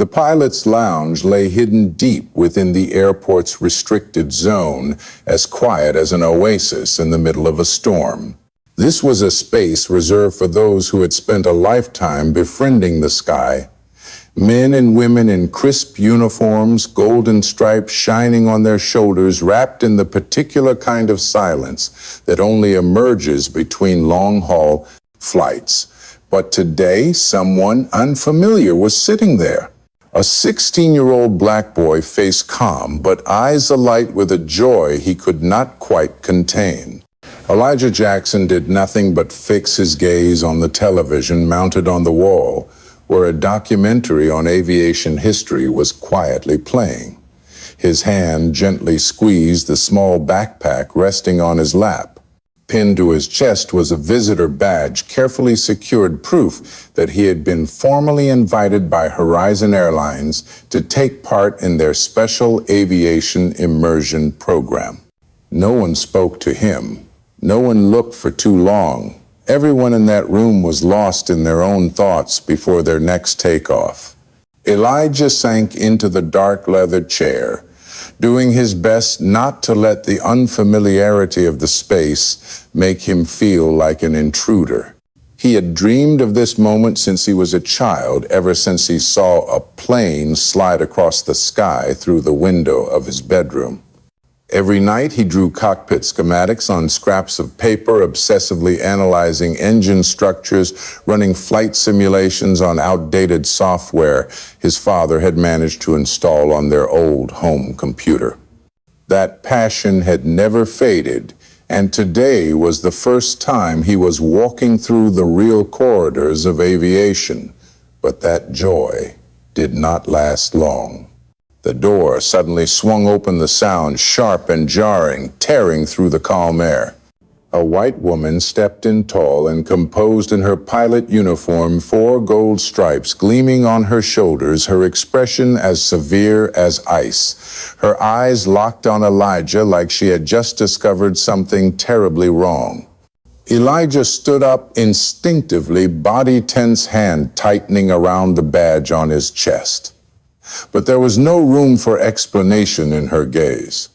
The pilot's lounge lay hidden deep within the airport's restricted zone, as quiet as an oasis in the middle of a storm. This was a space reserved for those who had spent a lifetime befriending the sky. Men and women in crisp uniforms, golden stripes shining on their shoulders, wrapped in the particular kind of silence that only emerges between long-haul flights. But today, someone unfamiliar was sitting there. A 16-year-old black boy, face calm, but eyes alight with a joy he could not quite contain. Elijah Jackson did nothing but fix his gaze on the television mounted on the wall, where a documentary on aviation history was quietly playing. His hand gently squeezed the small backpack resting on his lap. Pinned to his chest was a visitor badge, carefully secured proof that he had been formally invited by Horizon Airlines to take part in their special aviation immersion program. No one spoke to him. No one looked for too long. Everyone in that room was lost in their own thoughts before their next takeoff. Elijah sank into the dark leather chair, doing his best not to let the unfamiliarity of the space make him feel like an intruder. He had dreamed of this moment since he was a child, ever since he saw a plane slide across the sky through the window of his bedroom. Every night he drew cockpit schematics on scraps of paper, obsessively analyzing engine structures, running flight simulations on outdated software his father had managed to install on their old home computer. That passion had never faded, and today was the first time he was walking through the real corridors of aviation. But that joy did not last long. The door suddenly swung open, the sound sharp and jarring, tearing through the calm air. A white woman stepped in, tall and composed in her pilot uniform, 4 gold stripes gleaming on her shoulders, her expression as severe as ice. Her eyes locked on Elijah like she had just discovered something terribly wrong. Elijah stood up instinctively, body tense, hand tightening around the badge on his chest. But there was no room for explanation in her gaze.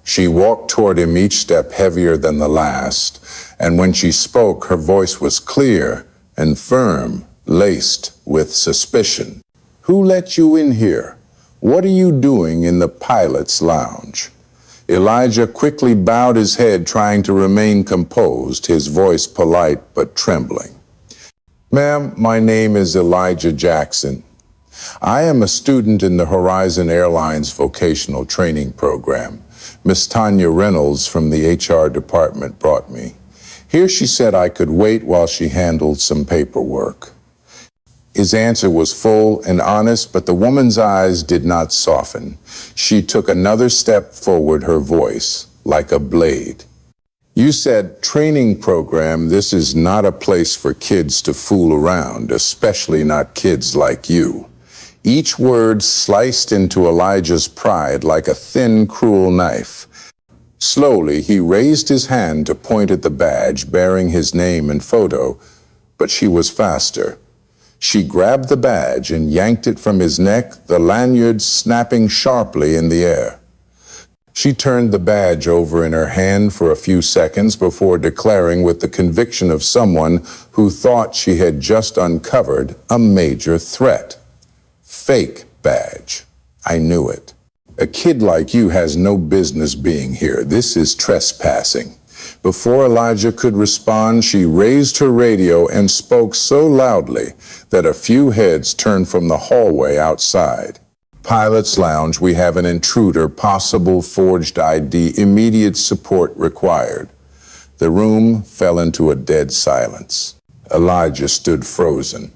She walked toward him, each step heavier than the last, and when she spoke, her voice was clear and firm, laced with suspicion. "Who let you in here? What are you doing in the pilot's lounge?" Elijah quickly bowed his head, trying to remain composed, his voice polite but trembling. "Ma'am, my name is Elijah Jackson. I am a student in the Horizon Airlines vocational training program. Miss Tanya Reynolds from the HR department brought me. Here she said I could wait while she handled some paperwork." His answer was full and honest, but the woman's eyes did not soften. She took another step forward, her voice like a blade. "You said training program. This is not a place for kids to fool around, especially not kids like you." Each word sliced into Elijah's pride like a thin, cruel knife. Slowly, he raised his hand to point at the badge bearing his name and photo, but she was faster. She grabbed the badge and yanked it from his neck, the lanyard snapping sharply in the air. She turned the badge over in her hand for a few seconds before declaring, with the conviction of someone who thought she had just uncovered a major threat. "Fake badge. I knew it. A kid like you has no business being here. This is trespassing." Before Elijah could respond, she raised her radio and spoke so loudly that a few heads turned from the hallway outside. "Pilot's lounge, we have an intruder, possible forged ID, immediate support required." The room fell into a dead silence. Elijah stood frozen.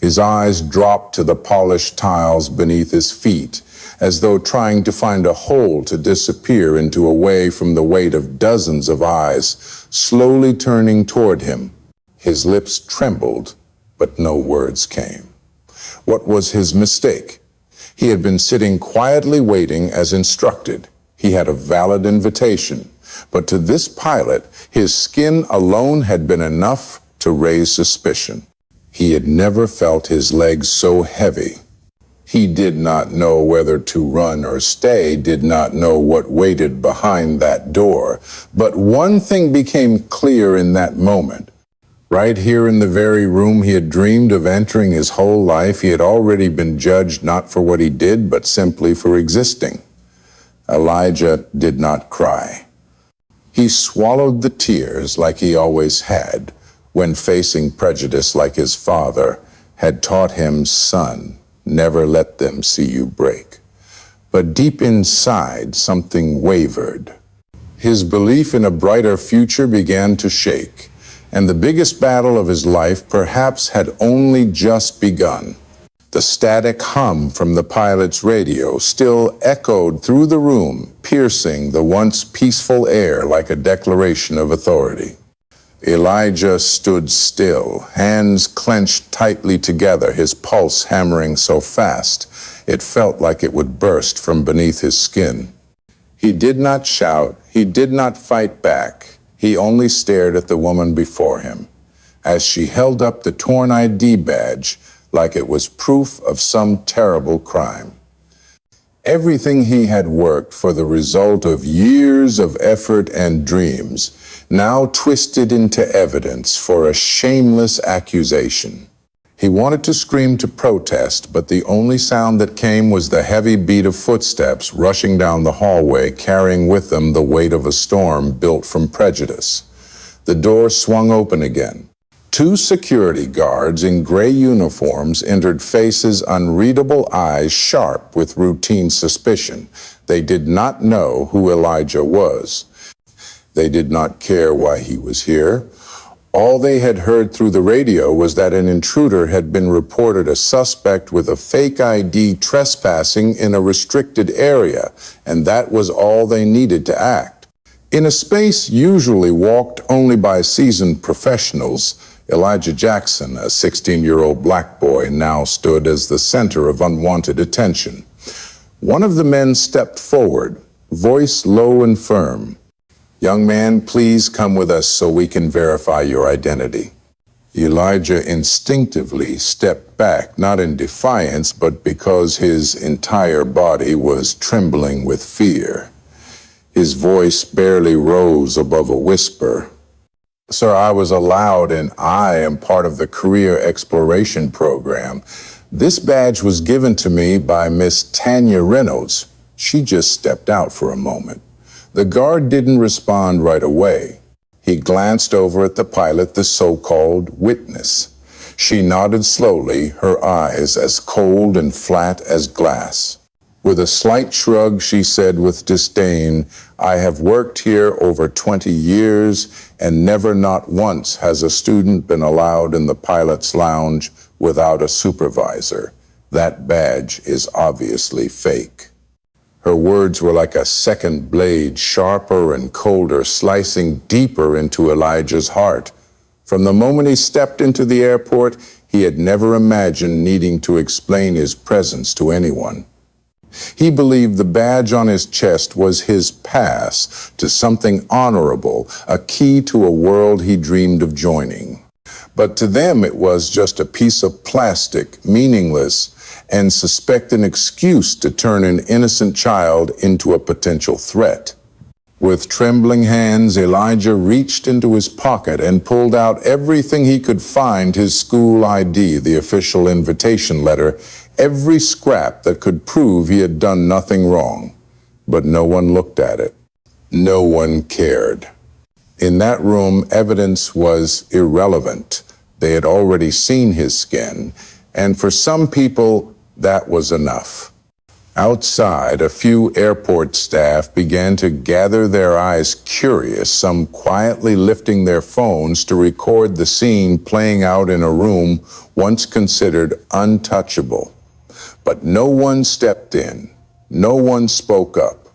His eyes dropped to the polished tiles beneath his feet, as though trying to find a hole to disappear into, away from the weight of dozens of eyes slowly turning toward him. His lips trembled, but no words came. What was his mistake? He had been sitting quietly waiting as instructed. He had a valid invitation, but to this pilot, his skin alone had been enough to raise suspicion. He had never felt his legs so heavy. He did not know whether to run or stay, did not know what waited behind that door. But one thing became clear in that moment. Right here in the very room he had dreamed of entering his whole life, he had already been judged not for what he did, but simply for existing. Elijah did not cry. He swallowed the tears like he always had when facing prejudice like his father had taught him, son, never let them see you break. But deep inside, something wavered. His belief in a brighter future began to shake, and the biggest battle of his life perhaps had only just begun. The static hum from the pilot's radio still echoed through the room, piercing the once peaceful air like a declaration of authority. Elijah stood still, hands clenched tightly together, his pulse hammering so fast it felt like it would burst from beneath his skin. He did not shout, he did not fight back, he only stared at the woman before him, as she held up the torn ID badge like it was proof of some terrible crime. Everything he had worked for, the result of years of effort and dreams, now twisted into evidence for a shameless accusation. He wanted to scream to protest, but the only sound that came was the heavy beat of footsteps rushing down the hallway, carrying with them the weight of a storm built from prejudice. The door swung open again. Two security guards in gray uniforms entered, faces, unreadable eyes sharp with routine suspicion. They did not know who Elijah was. They did not care why he was here. All they had heard through the radio was that an intruder had been reported a suspect with a fake ID trespassing in a restricted area, and that was all they needed to act. In a space usually walked only by seasoned professionals, Elijah Jackson, a 16-year-old black boy, now stood as the center of unwanted attention. One of the men stepped forward, voice low and firm. "Young man, please come with us so we can verify your identity." Elijah instinctively stepped back, not in defiance, but because his entire body was trembling with fear. His voice barely rose above a whisper. "Sir, I was allowed, and I am part of the Career Exploration Program. This badge was given to me by Miss Tanya Reynolds. She just stepped out for a moment." The guard didn't respond right away. He glanced over at the pilot, the so-called witness. She nodded slowly, her eyes as cold and flat as glass. With a slight shrug, she said with disdain, "I have worked here over 20 years, and never, not once, has a student been allowed in the pilot's lounge without a supervisor. That badge is obviously fake." Her words were like a second blade, sharper and colder, slicing deeper into Elijah's heart. From the moment he stepped into the airport, he had never imagined needing to explain his presence to anyone. He believed the badge on his chest was his pass to something honorable, a key to a world he dreamed of joining. But to them it was just a piece of plastic, meaningless, and suspect an excuse to turn an innocent child into a potential threat. With trembling hands, Elijah reached into his pocket and pulled out everything he could find: his school ID, the official invitation letter, every scrap that could prove he had done nothing wrong. But no one looked at it. No one cared. In that room, evidence was irrelevant. They had already seen his skin, and for some people, that was enough. Outside, a few airport staff began to gather their eyes curious, some quietly lifting their phones to record the scene playing out in a room once considered untouchable. But no one stepped in. No one spoke up.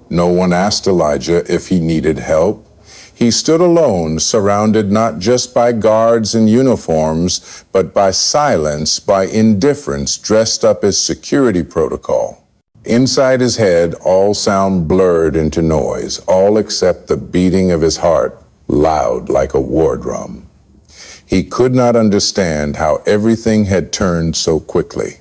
No one asked Elijah if he needed help. He stood alone, surrounded not just by guards in uniforms, but by silence, by indifference, dressed up as security protocol. Inside his head, all sound blurred into noise, all except the beating of his heart, loud like a war drum. He could not understand how everything had turned so quickly.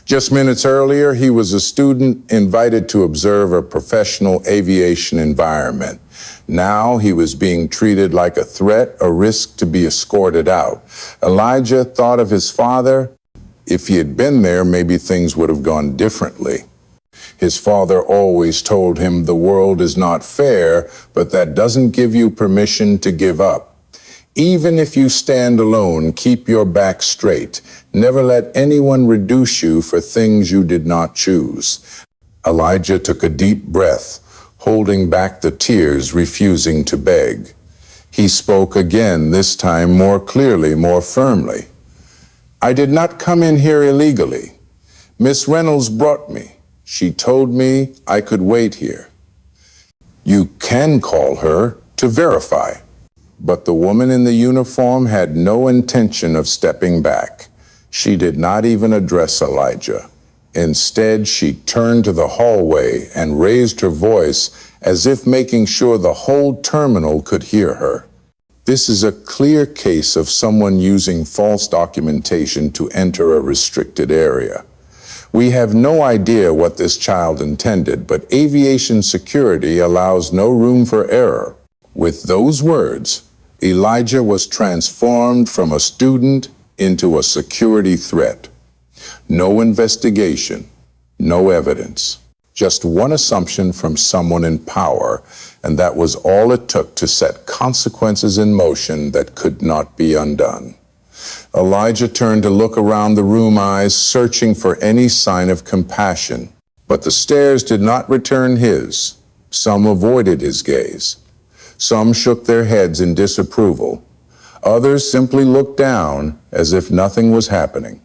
Just minutes earlier, he was a student invited to observe a professional aviation environment. Now he was being treated like a threat, a risk to be escorted out. Elijah thought of his father. If he had been there, maybe things would have gone differently. His father always told him the world is not fair, but that doesn't give you permission to give up. Even if you stand alone, keep your back straight. Never let anyone reduce you for things you did not choose. Elijah took a deep breath, holding back the tears, refusing to beg. He spoke again, this time more clearly, more firmly. I did not come in here illegally. Miss Reynolds brought me. She told me I could wait here. You can call her to verify. But the woman in the uniform had no intention of stepping back. She did not even address Elijah. Instead, she turned to the hallway and raised her voice as if making sure the whole terminal could hear her. This is a clear case of someone using false documentation to enter a restricted area. We have no idea what this child intended, but aviation security allows no room for error. With those words, Elijah was transformed from a student into a security threat. No investigation, no evidence, just one assumption from someone in power, and that was all it took to set consequences in motion that could not be undone. Elijah turned to look around the room, eyes searching for any sign of compassion, but the stares did not return his. Some avoided his gaze. Some shook their heads in disapproval. Others simply looked down as if nothing was happening.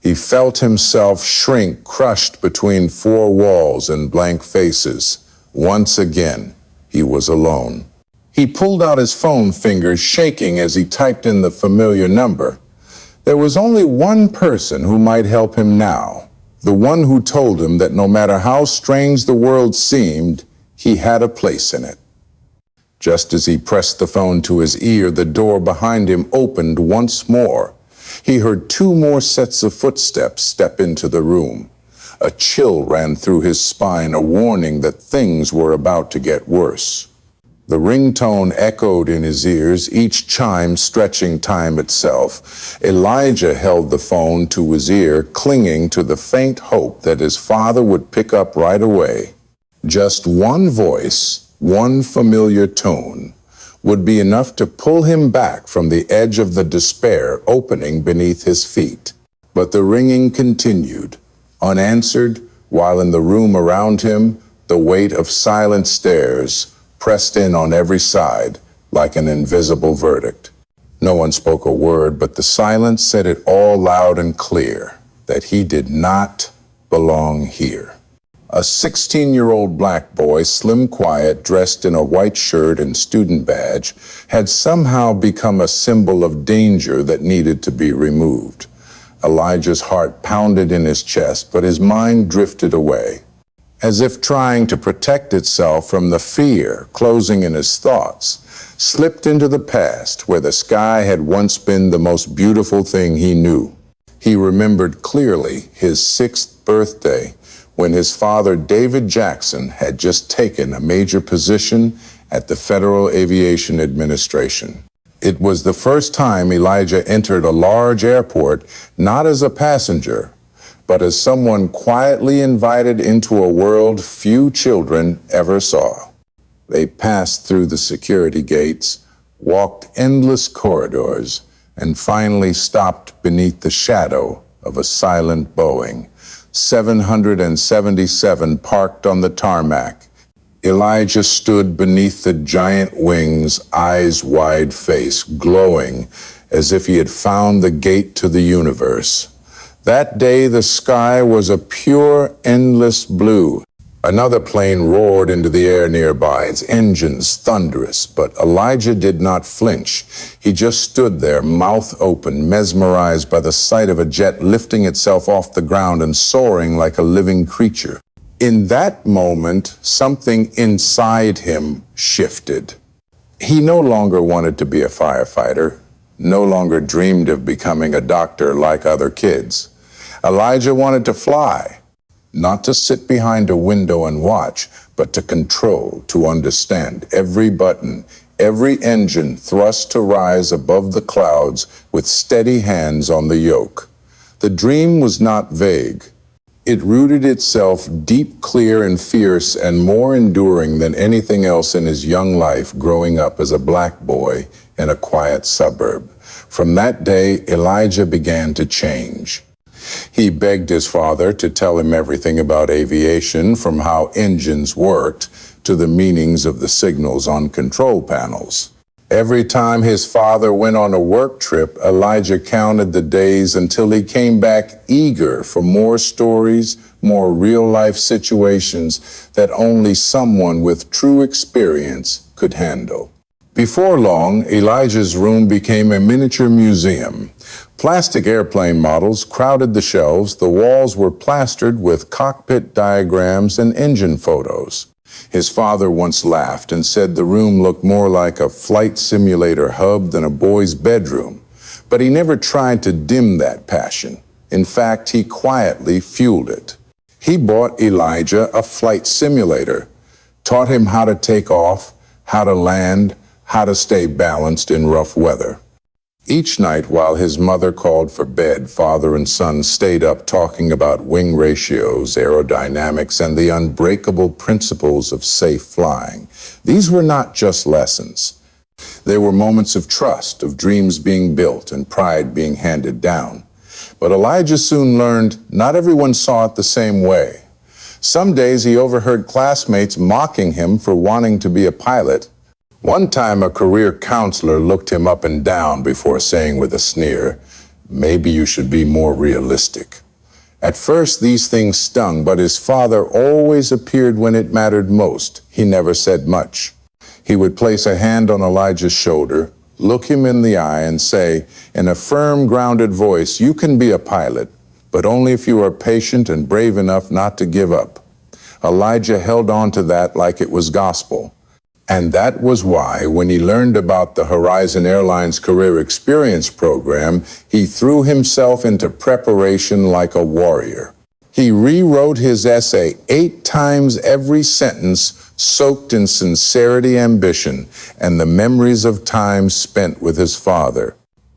He felt himself shrink, crushed between four walls and blank faces. Once again, he was alone. He pulled out his phone, fingers shaking as he typed in the familiar number. There was only one person who might help him now, the one who told him that no matter how strange the world seemed, he had a place in it. Just as he pressed the phone to his ear, the door behind him opened once more. He heard two more sets of footsteps step into the room. A chill ran through his spine, a warning that things were about to get worse. The ringtone echoed in his ears, each chime stretching time itself. Elijah held the phone to his ear, clinging to the faint hope that his father would pick up right away. Just one voice, one familiar tone, would be enough to pull him back from the edge of the despair opening beneath his feet. But the ringing continued, unanswered, while in the room around him, the weight of silent stares pressed in on every side like an invisible verdict. No one spoke a word, but the silence said it all loud and clear, that he did not belong here. A 16-year-old black boy, slim, quiet, dressed in a white shirt and student badge, had somehow become a symbol of danger that needed to be removed. Elijah's heart pounded in his chest, but his mind drifted away, as if trying to protect itself from the fear closing in his thoughts, slipped into the past where the sky had once been the most beautiful thing he knew. He remembered clearly his 6th birthday, when his father, David Jackson, had just taken a major position at the Federal Aviation Administration. It was the first time Elijah entered a large airport, not as a passenger, but as someone quietly invited into a world few children ever saw. They passed through the security gates, walked endless corridors, and finally stopped beneath the shadow of a silent Boeing. 777 parked on the tarmac. Elijah stood beneath the giant wings, eyes wide, face glowing as if he had found the gate to the universe. That day, the sky was a pure, endless blue. Another plane roared into the air nearby, its engines thunderous, but Elijah did not flinch. He just stood there, mouth open, mesmerized by the sight of a jet lifting itself off the ground and soaring like a living creature. In that moment, something inside him shifted. He no longer wanted to be a firefighter, no longer dreamed of becoming a doctor like other kids. Elijah wanted to fly, not to sit behind a window and watch, but to control, to understand every button, every engine thrust to rise above the clouds with steady hands on the yoke. The dream was not vague. It rooted itself deep, clear, and fierce, and more enduring than anything else in his young life growing up as a black boy in a quiet suburb. From that day, Elijah began to change. He begged his father to tell him everything about aviation, from how engines worked to the meanings of the signals on control panels. Every time his father went on a work trip, Elijah counted the days until he came back eager for more stories, more real-life situations that only someone with true experience could handle. Before long, Elijah's room became a miniature museum. Plastic airplane models crowded the shelves. The walls were plastered with cockpit diagrams and engine photos. His father once laughed and said the room looked more like a flight simulator hub than a boy's bedroom. But he never tried to dim that passion. In fact, he quietly fueled it. He bought Elijah a flight simulator, taught him how to take off, how to land, how to stay balanced in rough weather. Each night while his mother called for bed, father and son stayed up talking about wing ratios, aerodynamics, and the unbreakable principles of safe flying. These were not just lessons. They were moments of trust, of dreams being built and pride being handed down. But Elijah soon learned not everyone saw it the same way. Some days he overheard classmates mocking him for wanting to be a pilot. One time a career counselor looked him up and down before saying with a sneer, "Maybe you should be more realistic." At first these things stung, but his father always appeared when it mattered most. He never said much. He would place a hand on Elijah's shoulder, look him in the eye, and say, in a firm, grounded voice, "You can be a pilot, but only if you are patient and brave enough not to give up." Elijah held on to that like it was gospel. And that was why, when he learned about the Horizon Airlines Career Experience Program, he threw himself into preparation like a warrior. He rewrote his essay 8 times, every sentence soaked in sincerity, ambition, and the memories of time spent with his father.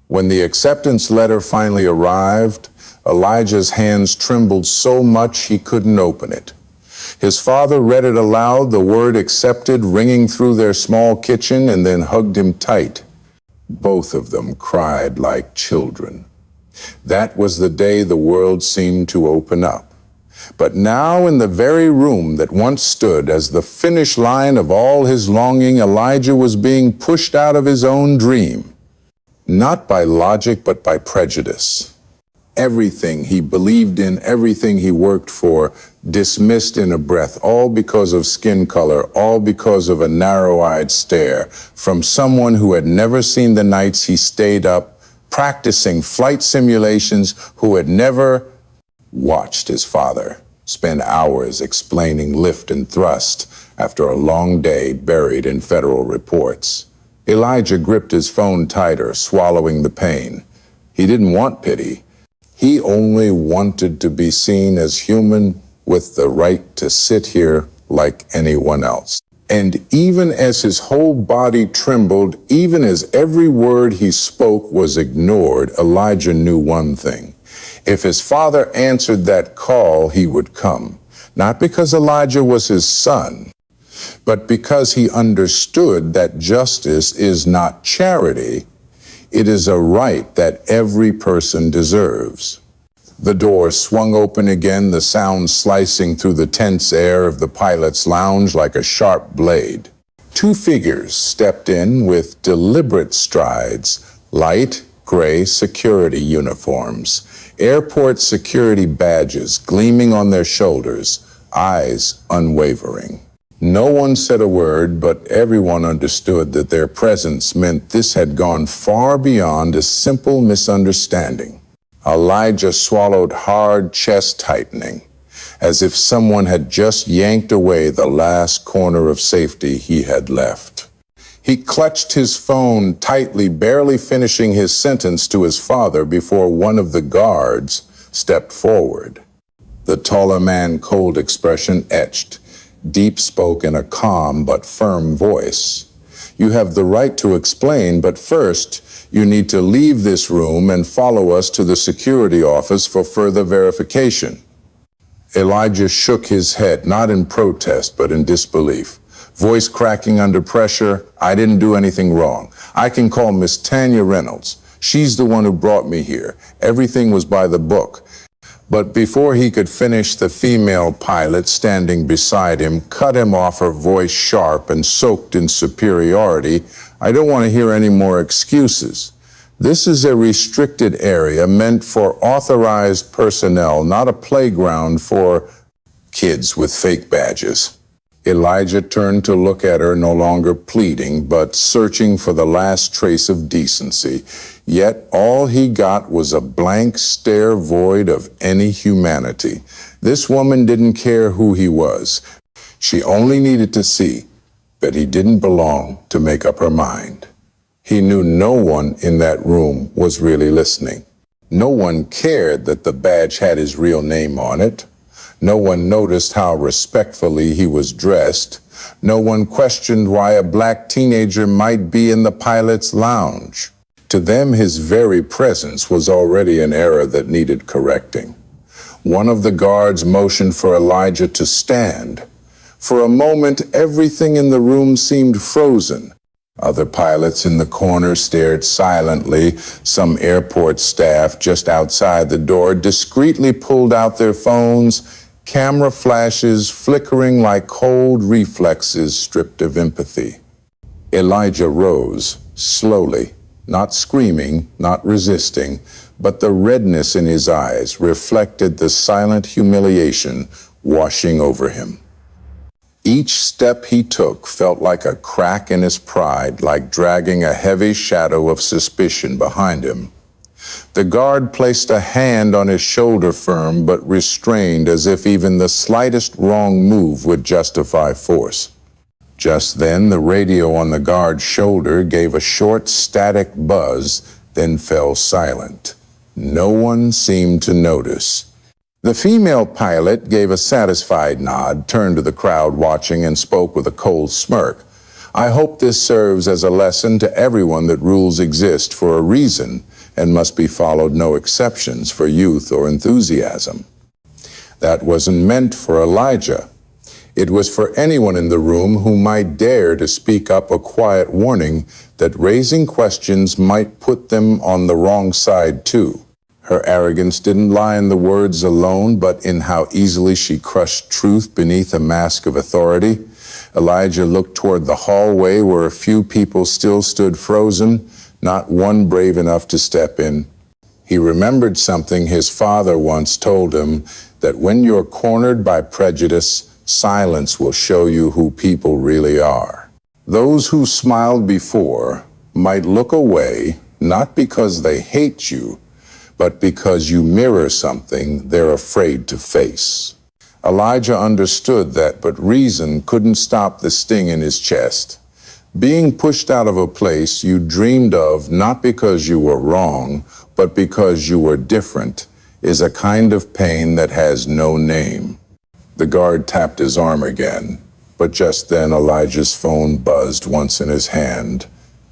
When the acceptance letter finally arrived, Elijah's hands trembled so much he couldn't open it. His father read it aloud, the word accepted ringing through their small kitchen, and then hugged him tight. Both of them cried like children. That was the day the world seemed to open up. But now, in the very room that once stood as the finish line of all his longing, Elijah was being pushed out of his own dream. Not by logic, but by prejudice. Everything he believed in, everything he worked for, dismissed in a breath, all because of skin color, all because of a narrow-eyed stare from someone who had never seen the nights he stayed up practicing flight simulations, who had never watched his father spend hours explaining lift and thrust after a long day buried in federal reports. Elijah gripped his phone tighter, swallowing the pain. He didn't want pity. He only wanted to be seen as human with the right to sit here like anyone else. And even as his whole body trembled, even as every word he spoke was ignored, Elijah knew one thing. If his father answered that call, he would come. Not because Elijah was his son, but because he understood that justice is not charity. It is a right that every person deserves. The door swung open again, the sound slicing through the tense air of the pilot's lounge like a sharp blade. 2 figures stepped in with deliberate strides, light gray security uniforms, airport security badges gleaming on their shoulders, eyes unwavering. No one said a word, but everyone understood that their presence meant this had gone far beyond a simple misunderstanding. Elijah swallowed hard, chest tightening, as if someone had just yanked away the last corner of safety he had left. He clutched his phone tightly, barely finishing his sentence to his father before one of the guards, stepped forward. The taller man, cold expression etched, deep spoke in a calm but firm voice. "You have the right to explain, but first, you need to leave this room and follow us to the security office for further verification." Elijah shook his head, not in protest, but in disbelief. Voice cracking under pressure, "I didn't do anything wrong. I can call Miss Tanya Reynolds. She's the one who brought me here. Everything was by the book." But before he could finish, the female pilot standing beside him cut him off, her voice sharp and soaked in superiority. "I don't want to hear any more excuses. This is a restricted area meant for authorized personnel, not a playground for kids with fake badges." Elijah turned to look at her, no longer pleading, but searching for the last trace of decency. Yet all he got was a blank stare void of any humanity. This woman didn't care who he was. She only needed to see that he didn't belong to make up her mind. He knew no one in that room was really listening. No one cared that the badge had his real name on it. No one noticed how respectfully he was dressed. No one questioned why a black teenager might be in the pilot's lounge. To them, his very presence was already an error that needed correcting. One of the guards motioned for Elijah to stand. For a moment, everything in the room seemed frozen. Other pilots in the corner stared silently. Some airport staff just outside the door discreetly pulled out their phones, camera flashes flickering like cold reflexes stripped of empathy. Elijah rose, slowly, not screaming, not resisting, but the redness in his eyes reflected the silent humiliation washing over him. Each step he took felt like a crack in his pride, like dragging a heavy shadow of suspicion behind him. The guard placed a hand on his shoulder, firm but restrained, as if even the slightest wrong move would justify force. Just then, the radio on the guard's shoulder gave a short, static buzz, then fell silent. No one seemed to notice. The female pilot gave a satisfied nod, turned to the crowd watching, and spoke with a cold smirk. "I hope this serves as a lesson to everyone that rules exist for a reason and must be followed, no exceptions for youth or enthusiasm." That wasn't meant for Elijah. It was for anyone in the room who might dare to speak up, a quiet warning that raising questions might put them on the wrong side too. Her arrogance didn't lie in the words alone, but in how easily she crushed truth beneath a mask of authority. Elijah looked toward the hallway where a few people still stood frozen, not one brave enough to step in. He remembered something his father once told him, that when you're cornered by prejudice, silence will show you who people really are. Those who smiled before might look away, not because they hate you, but because you mirror something they're afraid to face. Elijah understood that, but reason couldn't stop the sting in his chest. Being pushed out of a place you dreamed of, not because you were wrong, but because you were different, is a kind of pain that has no name. The guard tapped his arm again, but just then Elijah's phone buzzed once in his hand.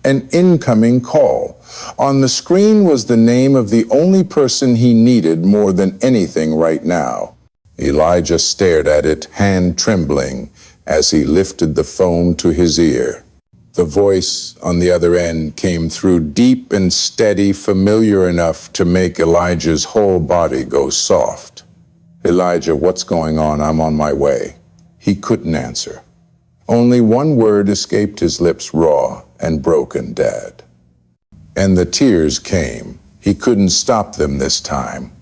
An incoming call. On the screen was the name of the only person he needed more than anything right now. Elijah stared at it, hand trembling, as he lifted the phone to his ear. The voice on the other end came through deep and steady, familiar enough to make Elijah's whole body go soft. "Elijah, what's going on? I'm on my way." He couldn't answer. Only one word escaped his lips, raw and broken: "Dad." And the tears came. He couldn't stop them this time.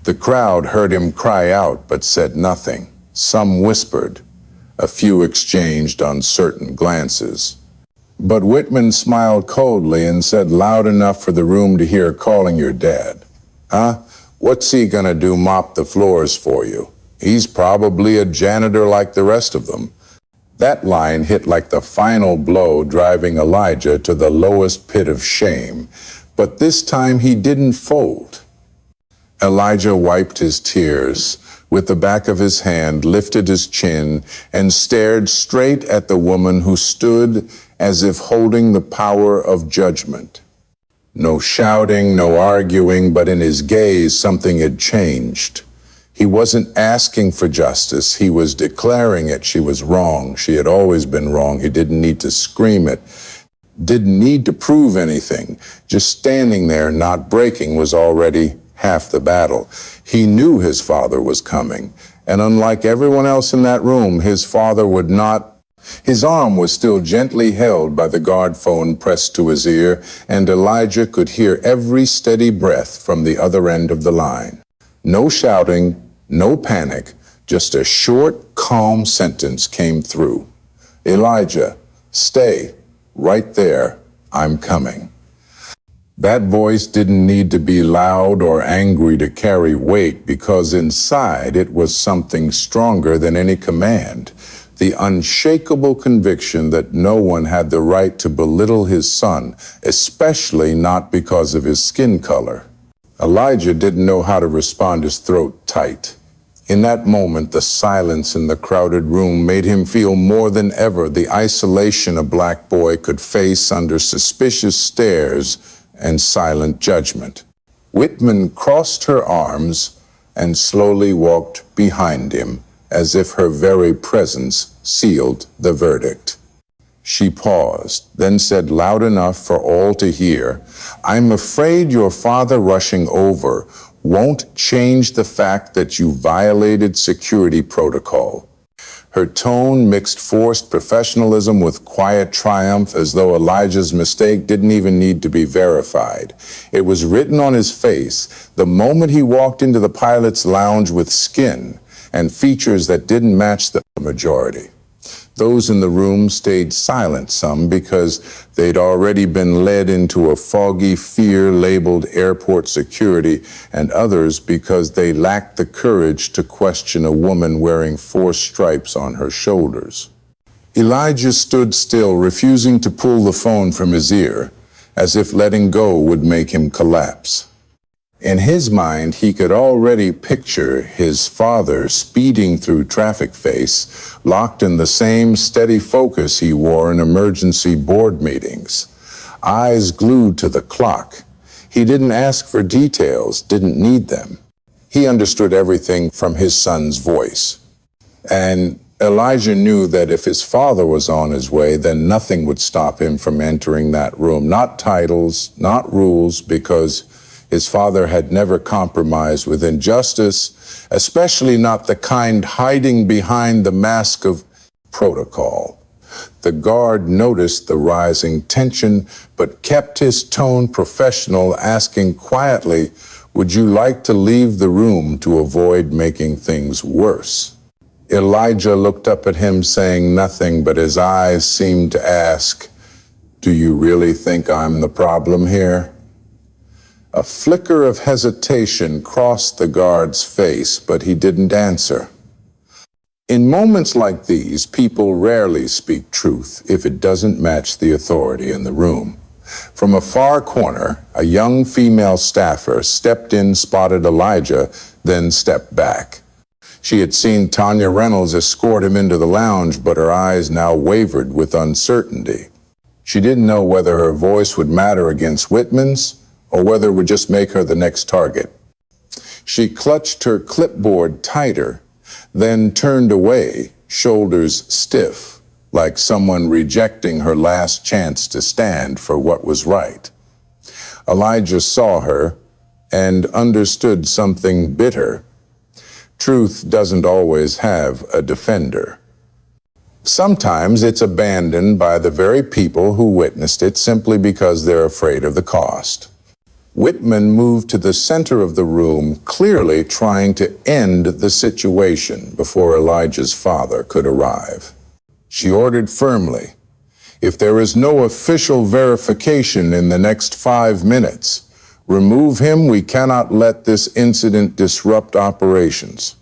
The crowd heard him cry out, but said nothing. Some whispered. A few exchanged uncertain glances. But Whitman smiled coldly and said loud enough for the room to hear, "Calling your dad. Huh? What's he gonna do, mop the floors for you? He's probably a janitor like the rest of them." That line hit like the final blow, driving Elijah to the lowest pit of shame. But this time he didn't fold. Elijah wiped his tears with the back of his hand, lifted his chin, and stared straight at the woman who stood as if holding the power of judgment. No shouting, no arguing, but in his gaze something had changed. He wasn't asking for justice, he was declaring it. She was wrong. She had always been wrong. He didn't need to scream it, didn't need to prove anything. Just standing there, not breaking, was already half the battle. He knew his father was coming, and unlike everyone else in that room, his father would not. His arm was still gently held by the guard phone pressed to his ear, and Elijah could hear every steady breath from the other end of the line. No shouting, no panic, just a short, calm sentence came through. Elijah, stay right there, I'm coming. That voice didn't need to be loud or angry to carry weight, because inside it was something stronger than any command. The unshakable conviction that no one had the right to belittle his son, especially not because of his skin color. Elijah didn't know how to respond, his throat tight. In that moment, the silence in the crowded room made him feel more than ever the isolation a black boy could face under suspicious stares and silent judgment. Whitman crossed her arms and slowly walked behind him, as if her very presence sealed the verdict. She paused, then said loud enough for all to hear, "I'm afraid your father rushing over won't change the fact that you violated security protocol." Her tone mixed forced professionalism with quiet triumph, as though Elijah's mistake didn't even need to be verified. It was written on his face the moment he walked into the pilot's lounge with skin and features that didn't match the majority. Those in the room stayed silent, some because they'd already been led into a foggy fear labeled airport security, and others because they lacked the courage to question a woman wearing 4 stripes on her shoulders. Elijah stood still, refusing to pull the phone from his ear, as if letting go would make him collapse. In his mind, he could already picture his father speeding through traffic face, locked in the same steady focus he wore in emergency board meetings, eyes glued to the clock. He didn't ask for details, didn't need them. He understood everything from his son's voice. And Elijah knew that if his father was on his way, then nothing would stop him from entering that room. Not titles, not rules, because his father had never compromised with injustice, especially not the kind hiding behind the mask of protocol. The guard noticed the rising tension, but kept his tone professional, asking quietly, "Would you like to leave the room to avoid making things worse?" Elijah looked up at him, saying nothing, but his eyes seemed to ask, "Do you really think I'm the problem here?" A flicker of hesitation crossed the guard's face, but he didn't answer. In moments like these, people rarely speak truth if it doesn't match the authority in the room. From a far corner, a young female staffer stepped in, spotted Elijah, then stepped back. She had seen Tanya Reynolds escort him into the lounge, but her eyes now wavered with uncertainty. She didn't know whether her voice would matter against Whitman's, or whether it would just make her the next target. She clutched her clipboard tighter, then turned away, shoulders stiff, like someone rejecting her last chance to stand for what was right. Elijah saw her and understood something bitter. Truth doesn't always have a defender. Sometimes it's abandoned by the very people who witnessed it simply because they're afraid of the cost. Whitman moved to the center of the room, clearly trying to end the situation before Elijah's father could arrive. She ordered firmly, "If there is no official verification in the next 5 minutes, remove him. We cannot let this incident disrupt operations."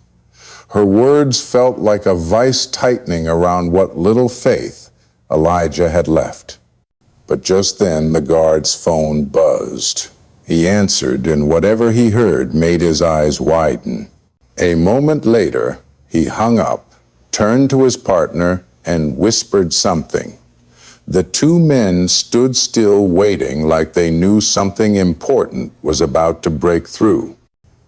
Her words felt like a vice tightening around what little faith Elijah had left. But just then the guard's phone buzzed. he answered, and whatever he heard made his eyes widen. A moment later, he hung up, turned to his partner, and whispered something. The two men stood still, waiting like they knew something important was about to break through.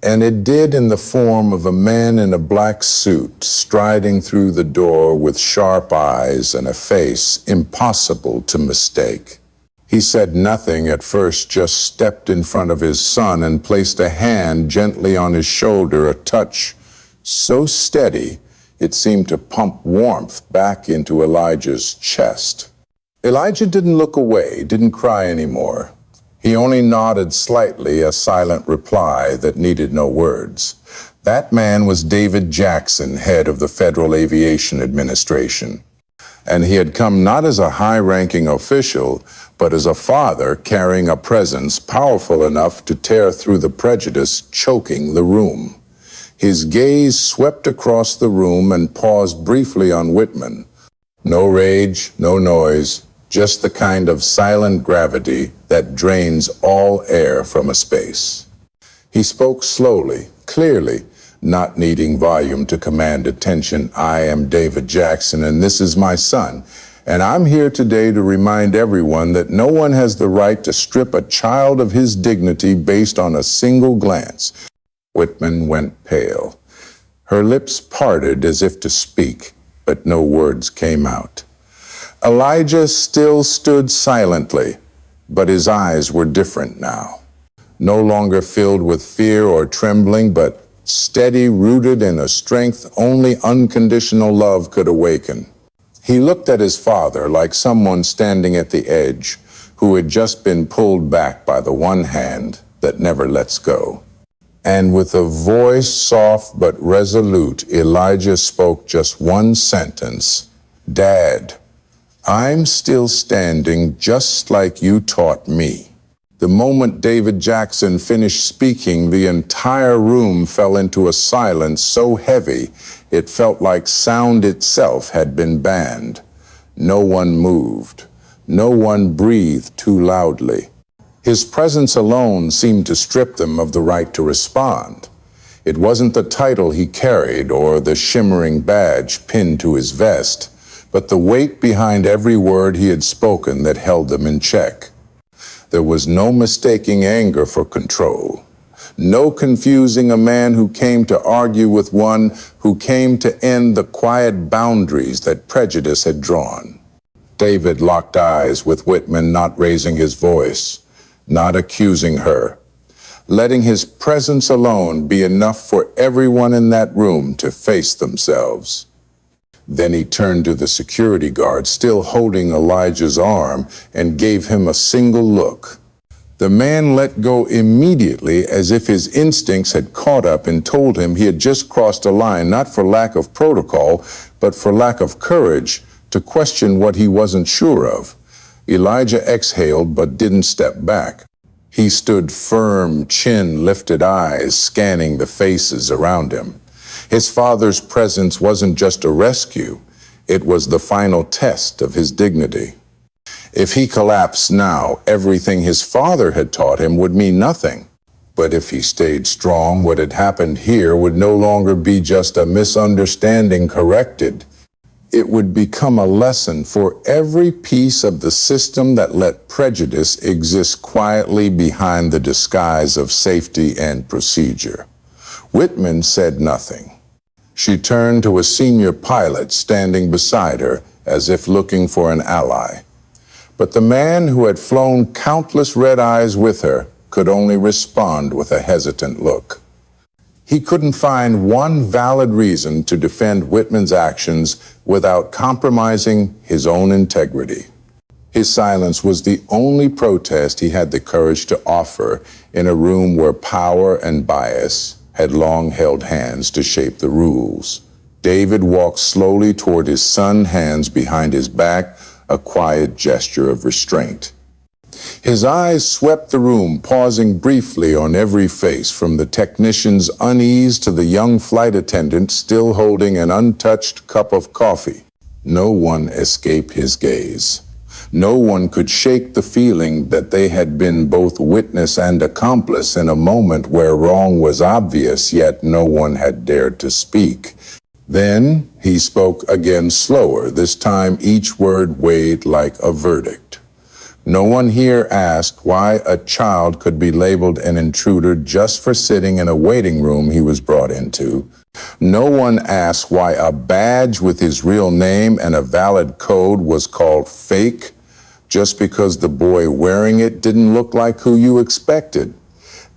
And it did, in the form of a man in a black suit striding through the door with sharp eyes and a face impossible to mistake. He said nothing at first, just stepped in front of his son and placed a hand gently on his shoulder, a touch so steady it seemed to pump warmth back into Elijah's chest. Elijah didn't look away, didn't cry anymore. He only nodded slightly, a silent reply that needed no words. That man was David Jackson, head of the Federal Aviation Administration. And he had come not as a high-ranking official, but as a father carrying a presence powerful enough to tear through the prejudice choking the room. His gaze swept across the room and paused briefly on Whitman. No rage, no noise, just the kind of silent gravity that drains all air from a space. He spoke slowly, clearly, not needing volume to command attention. I am David Jackson, and this is my son. And I'm here today to remind everyone that no one has the right to strip a child of his dignity based on a single glance. Whitman went pale. Her lips parted as if to speak, but no words came out. Elijah still stood silently, but his eyes were different now. No longer filled with fear or trembling, but steady, rooted in a strength only unconditional love could awaken. He looked at his father like someone standing at the edge, who had just been pulled back by the one hand that never lets go. And with a voice soft but resolute, Elijah spoke just one sentence. Dad, I'm still standing just like you taught me. The moment David Jackson finished speaking, the entire room fell into a silence so heavy it felt like sound itself had been banned. No one moved. No one breathed too loudly. His presence alone seemed to strip them of the right to respond. It wasn't the title he carried or the shimmering badge pinned to his vest, but the weight behind every word he had spoken that held them in check. There was no mistaking anger for control, no confusing a man who came to argue with one who came to end the quiet boundaries that prejudice had drawn. David locked eyes with Whitman, not raising his voice, not accusing her, letting his presence alone be enough for everyone in that room to face themselves. Then he turned to the security guard, still holding Elijah's arm, and gave him a single look. The man let go immediately, as if his instincts had caught up and told him he had just crossed a line, not for lack of protocol, but for lack of courage to question what he wasn't sure of. Elijah exhaled but didn't step back. He stood firm, chin lifted, eyes scanning the faces around him. His father's presence wasn't just a rescue, it was the final test of his dignity. If he collapsed now, everything his father had taught him would mean nothing. But if he stayed strong, what had happened here would no longer be just a misunderstanding corrected. It would become a lesson for every piece of the system that let prejudice exist quietly behind the disguise of safety and procedure. Whitman said nothing. She turned to a senior pilot standing beside her, as if looking for an ally. But the man who had flown countless red eyes with her could only respond with a hesitant look. He couldn't find one valid reason to defend Whitman's actions without compromising his own integrity. His silence was the only protest he had the courage to offer in a room where power and bias had long held hands to shape the rules. David walked slowly toward his son, hands behind his back, a quiet gesture of restraint. His eyes swept the room, pausing briefly on every face, from the technician's unease to the young flight attendant still holding an untouched cup of coffee. No one escaped his gaze. No one could shake the feeling that they had been both witness and accomplice in a moment where wrong was obvious, yet no one had dared to speak. Then he spoke again slower. This time each word weighed like a verdict. No one here asked why a child could be labeled an intruder just for sitting in a waiting room he was brought into. No one asked why a badge with his real name and a valid code was called fake just because the boy wearing it didn't look like who you expected.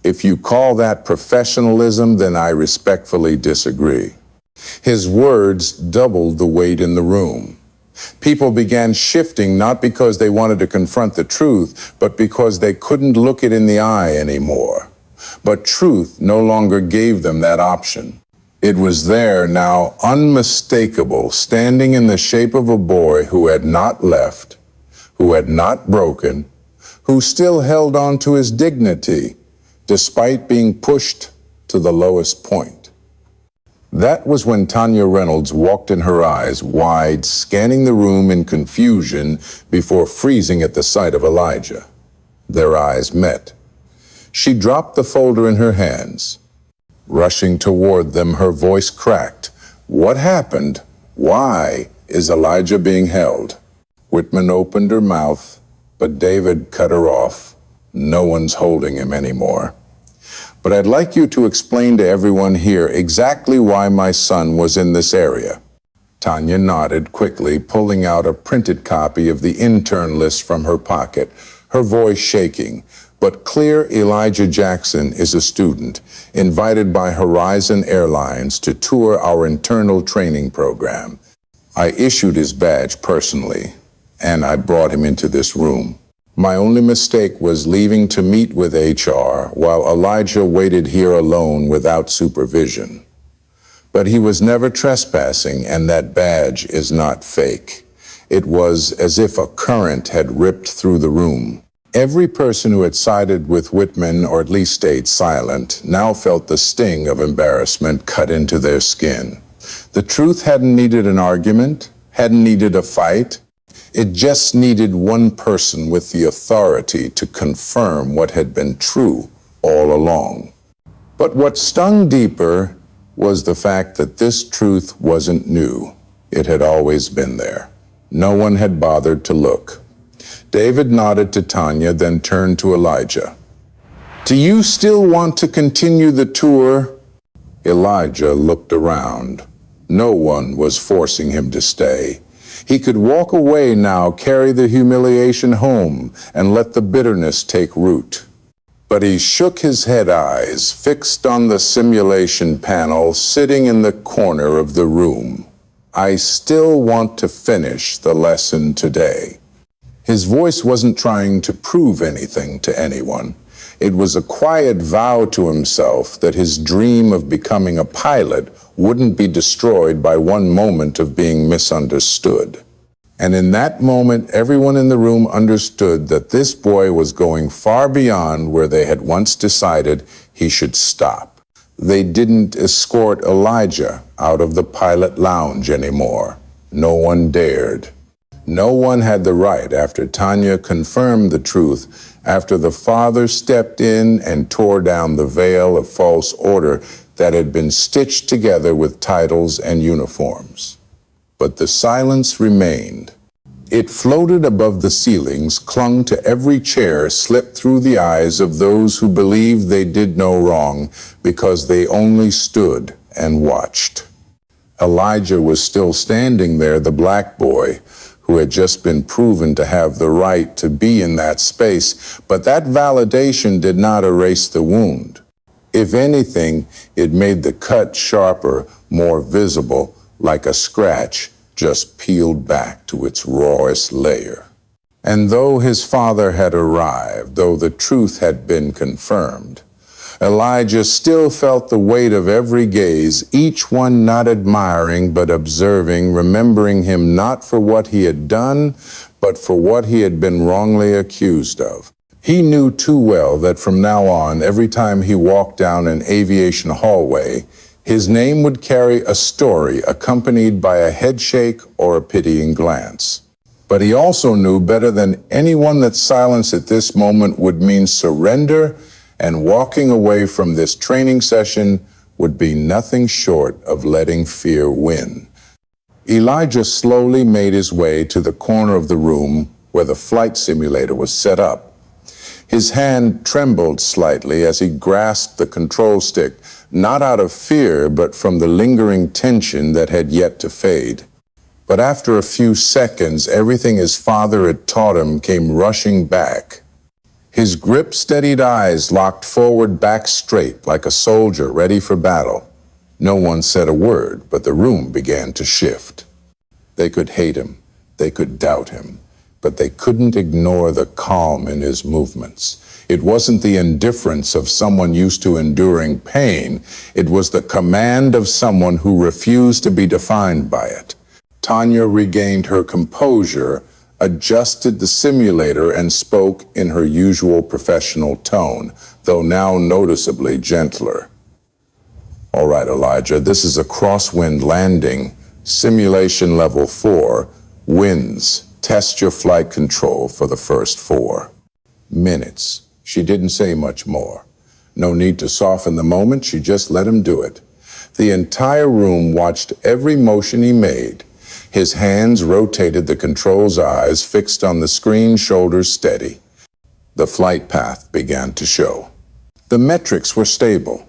If you call that professionalism, then I respectfully disagree. His words doubled the weight in the room. People began shifting not because they wanted to confront the truth, but because they couldn't look it in the eye anymore. But truth no longer gave them that option. It was there now, unmistakable, standing in the shape of a boy who had not left, who had not broken, who still held on to his dignity, despite being pushed to the lowest point. That was when Tanya Reynolds walked in, her eyes wide, scanning the room in confusion before freezing at the sight of Elijah. Their eyes met. She dropped the folder in her hands. Rushing toward them, her voice cracked. What happened? Why is Elijah being held? Whitman opened her mouth, but David cut her off. No one's holding him anymore. But I'd like you to explain to everyone here exactly why my son was in this area. Tanya nodded quickly, pulling out a printed copy of the intern list from her pocket, her voice shaking. But clear, Elijah Jackson is a student, invited by Horizon Airlines to tour our internal training program. I issued his badge personally, and I brought him into this room. My only mistake was leaving to meet with HR while Elijah waited here alone without supervision. But he was never trespassing, and that badge is not fake. It was as if a current had ripped through the room. Every person who had sided with Whitman, or at least stayed silent, now felt the sting of embarrassment cut into their skin. The truth hadn't needed an argument, hadn't needed a fight. It just needed one person with the authority to confirm what had been true all along. But what stung deeper was the fact that this truth wasn't new. It had always been there. No one had bothered to look. David nodded to Tanya, then turned to Elijah. Do you still want to continue the tour? Elijah looked around. No one was forcing him to stay. He could walk away now, carry the humiliation home, and let the bitterness take root. But he shook his head, eyes fixed on the simulation panel sitting in the corner of the room. I still want to finish the lesson today. His voice wasn't trying to prove anything to anyone. It was a quiet vow to himself that his dream of becoming a pilot wouldn't be destroyed by one moment of being misunderstood. And in that moment, everyone in the room understood that this boy was going far beyond where they had once decided he should stop. They didn't escort Elijah out of the pilot lounge anymore. No one dared. No one had the right after Tanya confirmed the truth, after the father stepped in and tore down the veil of false order that had been stitched together with titles and uniforms. But the silence remained. It floated above the ceilings, clung to every chair, slipped through the eyes of those who believed they did no wrong because they only stood and watched. Elijah was still standing there, the black boy, who had just been proven to have the right to be in that space, but that validation did not erase the wound. If anything, it made the cut sharper, more visible, like a scratch just peeled back to its rawest layer. And though his father had arrived, though the truth had been confirmed, Elijah still felt the weight of every gaze, each one not admiring but observing, remembering him not for what he had done, but for what he had been wrongly accused of. He knew too well that from now on, every time he walked down an aviation hallway, his name would carry a story accompanied by a headshake or a pitying glance. But he also knew better than anyone that silence at this moment would mean surrender, and walking away from this training session would be nothing short of letting fear win. Elijah slowly made his way to the corner of the room where the flight simulator was set up. His hand trembled slightly as he grasped the control stick, not out of fear, but from the lingering tension that had yet to fade. But after a few seconds, everything his father had taught him came rushing back. His grip-steadied eyes locked forward, back straight, like a soldier ready for battle. No one said a word, but the room began to shift. They could hate him, they could doubt him, but they couldn't ignore the calm in his movements. It wasn't the indifference of someone used to enduring pain. It was the command of someone who refused to be defined by it. Tanya regained her composure, adjusted the simulator, and spoke in her usual professional tone, though now noticeably gentler. All right, Elijah, this is a crosswind landing. Simulation level 4. Winds. Test your flight control for the first 4 minutes. She didn't say much more. No need to soften the moment, she just let him do it. The entire room watched every motion he made. His hands rotated the control's eyes, fixed on the screen, shoulders steady. The flight path began to show. The metrics were stable.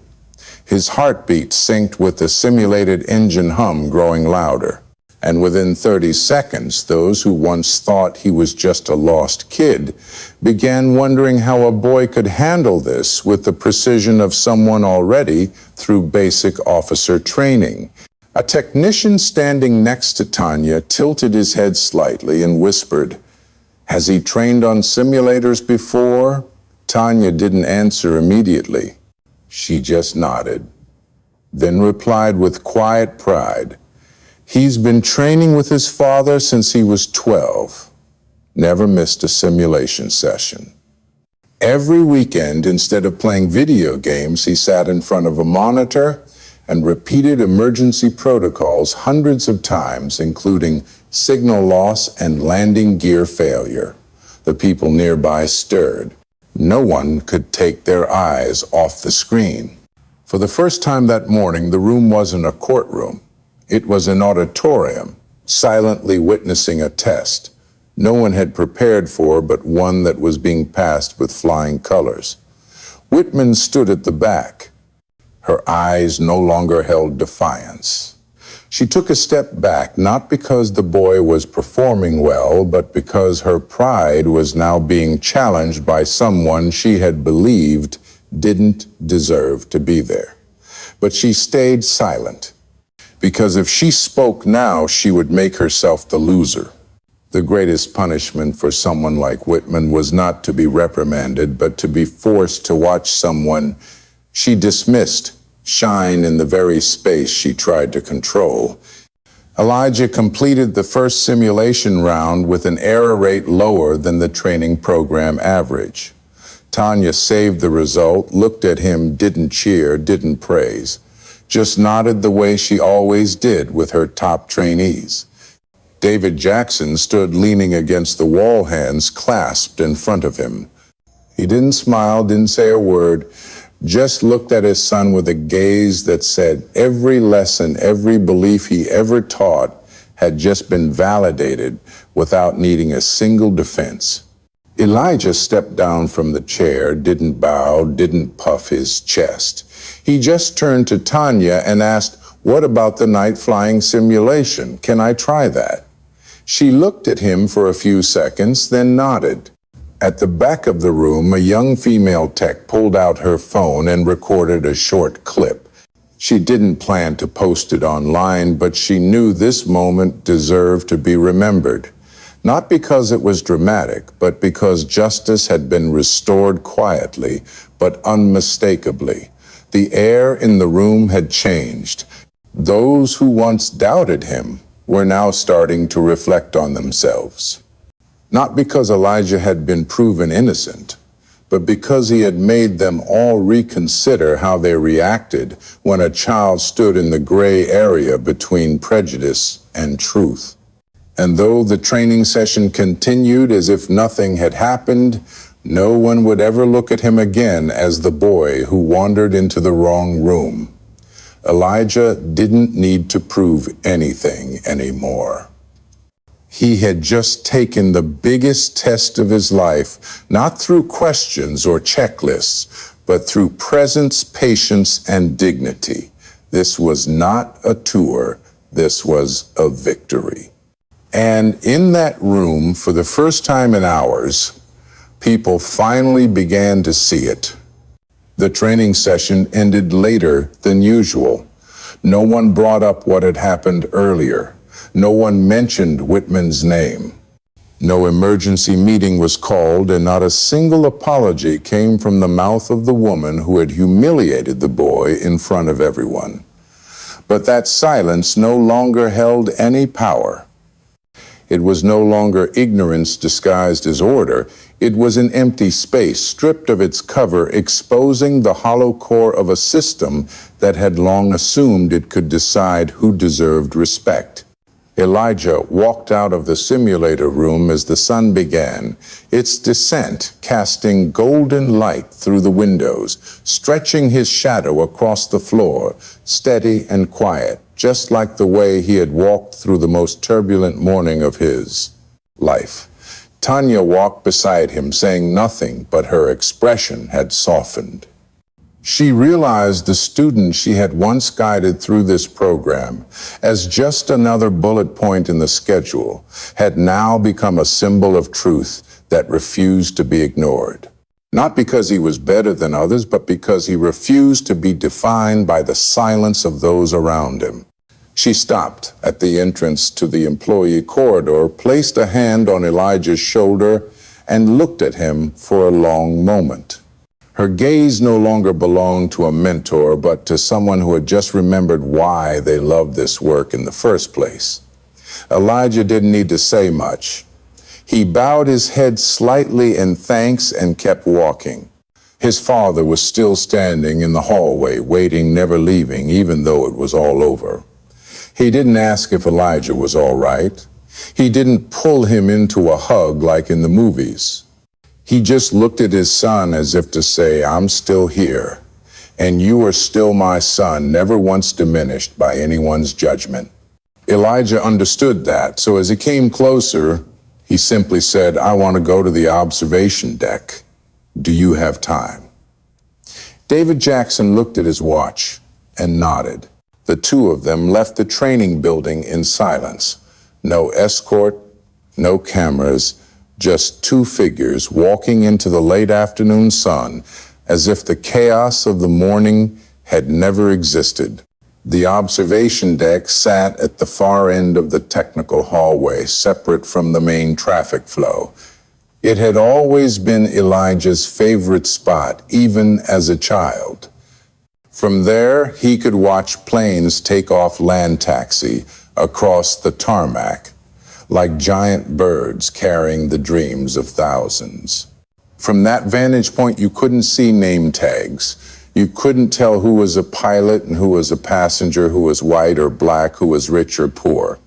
His heartbeat synced with the simulated engine hum growing louder. And within 30 seconds, those who once thought he was just a lost kid began wondering how a boy could handle this with the precision of someone already through basic officer training. A technician standing next to Tanya tilted his head slightly and whispered, "Has he trained on simulators before?" Tanya didn't answer immediately. She just nodded, then replied with quiet pride, "He's been training with his father since he was 12. Never missed a simulation session. Every weekend, instead of playing video games, he sat in front of a monitor and repeated emergency protocols hundreds of times, including signal loss and landing gear failure." The people nearby stirred. No one could take their eyes off the screen. For the first time that morning, the room wasn't a courtroom. It was an auditorium, silently witnessing a test no one had prepared for, but one that was being passed with flying colors. Whitman stood at the back. Her eyes no longer held defiance. She took a step back, not because the boy was performing well, but because her pride was now being challenged by someone she had believed didn't deserve to be there. But she stayed silent, because if she spoke now, she would make herself the loser. The greatest punishment for someone like Whitman was not to be reprimanded, but to be forced to watch someone she dismissed shine in the very space she tried to control. Elijah completed the first simulation round with an error rate lower than the training program average. Tanya saved the result, looked at him, didn't cheer, didn't praise, just nodded the way she always did with her top trainees. David Jackson stood leaning against the wall, hands clasped in front of him. He didn't smile, didn't say a word, just looked at his son with a gaze that said every lesson, every belief he ever taught had just been validated without needing a single defense. Elijah stepped down from the chair, didn't bow, didn't puff his chest. He just turned to Tanya and asked, "What about the night flying simulation? Can I try that?" She looked at him for a few seconds, then nodded. At the back of the room, a young female tech pulled out her phone and recorded a short clip. She didn't plan to post it online, but she knew this moment deserved to be remembered. Not because it was dramatic, but because justice had been restored quietly, but unmistakably. The air in the room had changed. Those who once doubted him were now starting to reflect on themselves. Not because Elijah had been proven innocent, but because he had made them all reconsider how they reacted when a child stood in the gray area between prejudice and truth. And though the training session continued as if nothing had happened, no one would ever look at him again as the boy who wandered into the wrong room. Elijah didn't need to prove anything anymore. He had just taken the biggest test of his life, not through questions or checklists, but through presence, patience, and dignity. This was not a tour, this was a victory. And in that room, for the first time in hours, people finally began to see it. The training session ended later than usual. No one brought up what had happened earlier. No one mentioned Whitman's name. No emergency meeting was called, and not a single apology came from the mouth of the woman who had humiliated the boy in front of everyone. But that silence no longer held any power. It was no longer ignorance disguised as order. It was an empty space, stripped of its cover, exposing the hollow core of a system that had long assumed it could decide who deserved respect. Elijah walked out of the simulator room as the sun began, its descent casting golden light through the windows, stretching his shadow across the floor, steady and quiet, just like the way he had walked through the most turbulent morning of his life. Tanya walked beside him, saying nothing, but her expression had softened. She realized the student she had once guided through this program, as just another bullet point in the schedule, had now become a symbol of truth that refused to be ignored. Not because he was better than others, but because he refused to be defined by the silence of those around him. She stopped at the entrance to the employee corridor, placed a hand on Elijah's shoulder, and looked at him for a long moment. Her gaze no longer belonged to a mentor, but to someone who had just remembered why they loved this work in the first place. Elijah didn't need to say much. He bowed his head slightly in thanks and kept walking. His father was still standing in the hallway, waiting, never leaving, even though it was all over. He didn't ask if Elijah was all right. He didn't pull him into a hug like in the movies. He just looked at his son as if to say, "I'm still here, and you are still my son, never once diminished by anyone's judgment." Elijah understood that, so as he came closer, he simply said, "I want to go to the observation deck. Do you have time?" David Jackson looked at his watch and nodded. The two of them left the training building in silence. No escort, no cameras, just two figures walking into the late afternoon sun as if the chaos of the morning had never existed. The observation deck sat at the far end of the technical hallway, separate from the main traffic flow. It had always been Elijah's favorite spot, even as a child. From there, he could watch planes take off land taxi across the tarmac, like giant birds carrying the dreams of thousands. From that vantage point, you couldn't see name tags. You couldn't tell who was a pilot and who was a passenger, who was white or black, who was rich or poor.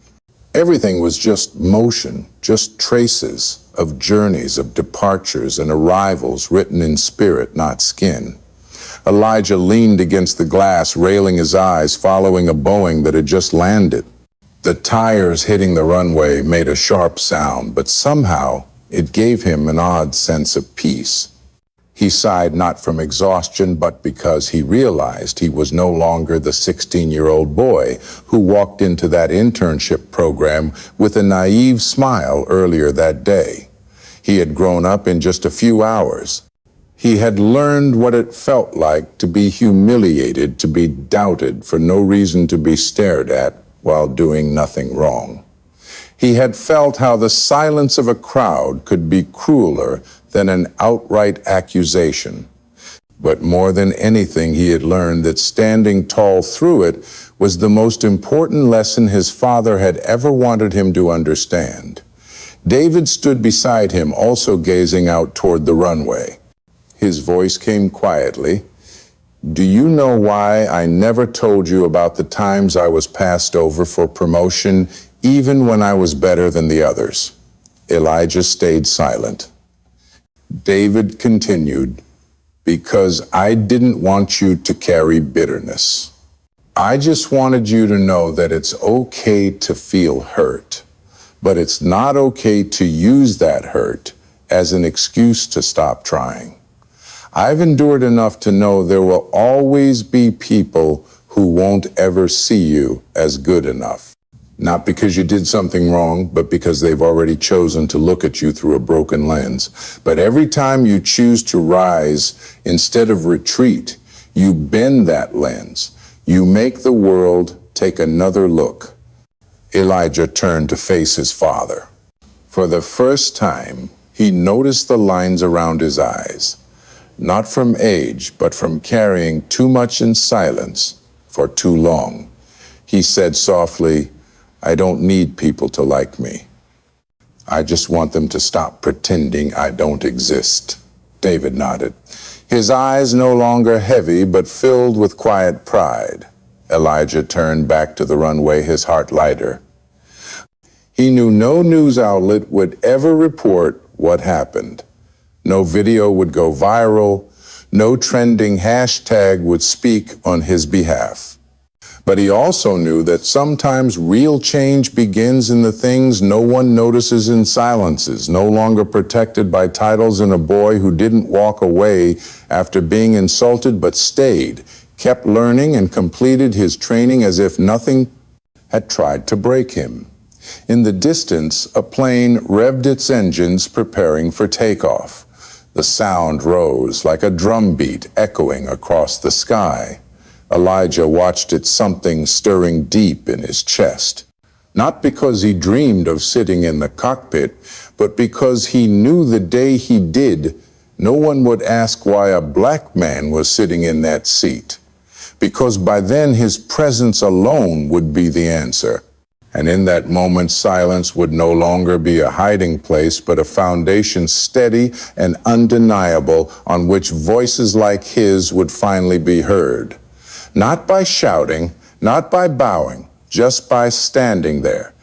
Everything was just motion, just traces of journeys, of departures and arrivals written in spirit, not skin. Elijah leaned against the glass, railing his eyes, following a Boeing that had just landed. The tires hitting the runway made a sharp sound, but somehow it gave him an odd sense of peace. He sighed not from exhaustion, but because he realized he was no longer the 16-year-old boy who walked into that internship program with a naive smile earlier that day. He had grown up in just a few hours. He had learned what it felt like to be humiliated, to be doubted for no reason to be stared at while doing nothing wrong. He had felt how the silence of a crowd could be crueler than an outright accusation. But more than anything, he had learned that standing tall through it was the most important lesson his father had ever wanted him to understand. David stood beside him, also gazing out toward the runway. His voice came quietly. "Do you know why I never told you about the times I was passed over for promotion, even when I was better than the others. Elijah stayed silent. David continued, because I didn't want you to carry bitterness. I just wanted you to know that it's okay to feel hurt, but it's not okay to use that hurt as an excuse to stop trying. I've endured enough to know there will always be people who won't ever see you as good enough. Not because you did something wrong, but because they've already chosen to look at you through a broken lens. But every time you choose to rise instead of retreat, you bend that lens. You make the world take another look. Elijah turned to face his father. For the first time, he noticed the lines around his eyes, not from age, but from carrying too much in silence for too long. He said softly, I don't need people to like me. I just want them to stop pretending I don't exist. David nodded, his eyes no longer heavy, but filled with quiet pride. Elijah turned back to the runway, his heart lighter. He knew no news outlet would ever report what happened. No video would go viral. No trending hashtag would speak on his behalf. But he also knew that sometimes real change begins in the things no one notices in silences, no longer protected by titles, and a boy who didn't walk away after being insulted but stayed, kept learning, and completed his training as if nothing had tried to break him. In the distance, a plane revved its engines, preparing for takeoff. The sound rose like a drumbeat echoing across the sky. Elijah watched it, something stirring deep in his chest. Not because he dreamed of sitting in the cockpit, but because he knew the day he did, no one would ask why a black man was sitting in that seat. Because by then his presence alone would be the answer. And in that moment, silence would no longer be a hiding place, but a foundation steady and undeniable on which voices like his would finally be heard. Not by shouting, not by bowing, just by standing there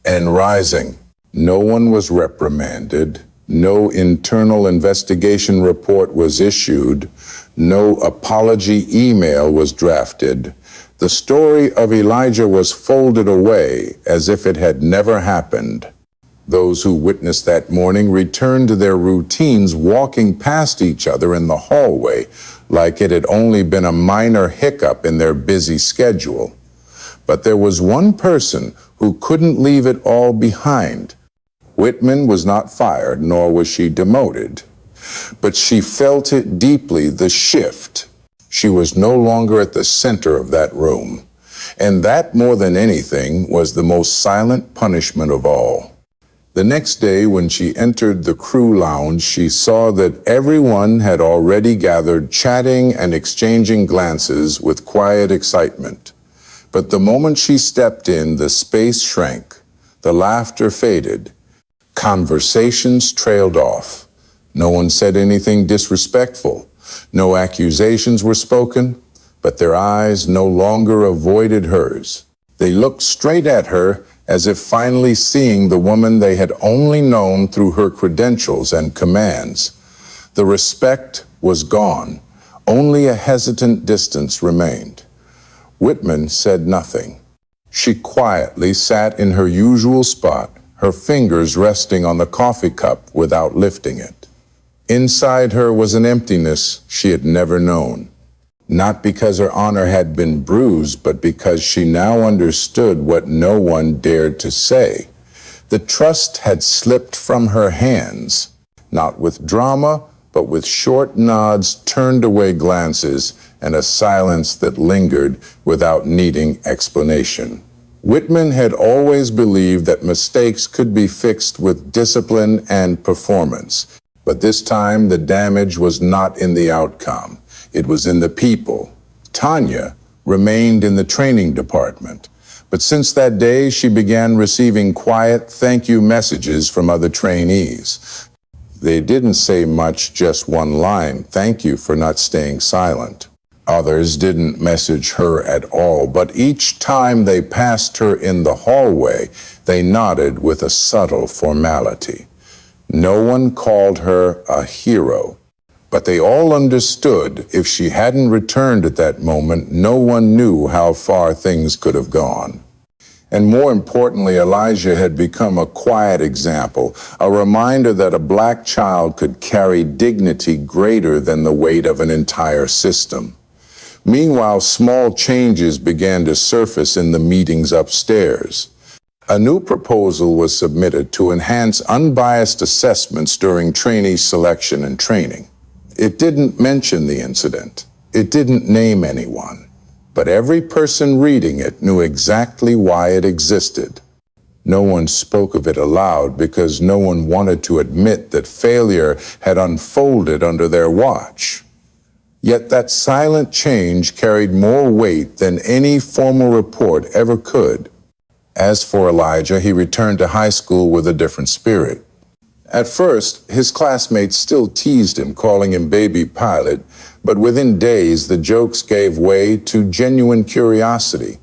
and rising. No one was reprimanded. No internal investigation report was issued. No apology email was drafted. The story of Elijah was folded away as if it had never happened. Those who witnessed that morning returned to their routines, walking past each other in the hallway like it had only been a minor hiccup in their busy schedule. But there was one person who couldn't leave it all behind. Whitman was not fired, nor was she demoted. But she felt it deeply, the shift. She was no longer at the center of that room. And that, more than anything, was the most silent punishment of all. The next day, when she entered the crew lounge, she saw that everyone had already gathered, chatting and exchanging glances with quiet excitement. But the moment she stepped in, the space shrank, the laughter faded, conversations trailed off. No one said anything disrespectful. No accusations were spoken, but their eyes no longer avoided hers. They looked straight at her, as if finally seeing the woman they had only known through her credentials and commands. The respect was gone. Only a hesitant distance remained. Whitman said nothing. She quietly sat in her usual spot, her fingers resting on the coffee cup without lifting it. Inside her was an emptiness she had never known. Not because her honor had been bruised, but because she now understood what no one dared to say. The trust had slipped from her hands, not with drama, but with short nods, turned away glances, and a silence that lingered without needing explanation. Whitman had always believed that mistakes could be fixed with discipline and performance. But this time, the damage was not in the outcome. It was in the people. Tanya remained in the training department. But since that day, she began receiving quiet thank you messages from other trainees. They didn't say much, just one line, "Thank you for not staying silent." Others didn't message her at all, but each time they passed her in the hallway, they nodded with a subtle formality. No one called her a hero, but they all understood if she hadn't returned at that moment, no one knew how far things could have gone. And more importantly, Elijah had become a quiet example, a reminder that a black child could carry dignity greater than the weight of an entire system. Meanwhile, small changes began to surface in the meetings upstairs. A new proposal was submitted to enhance unbiased assessments during trainee selection and training. It didn't mention the incident. It didn't name anyone. But every person reading it knew exactly why it existed. No one spoke of it aloud because no one wanted to admit that failure had unfolded under their watch. Yet that silent change carried more weight than any formal report ever could. As for Elijah, he returned to high school with a different spirit. At first, his classmates still teased him, calling him Baby Pilot, but within days, the jokes gave way to genuine curiosity.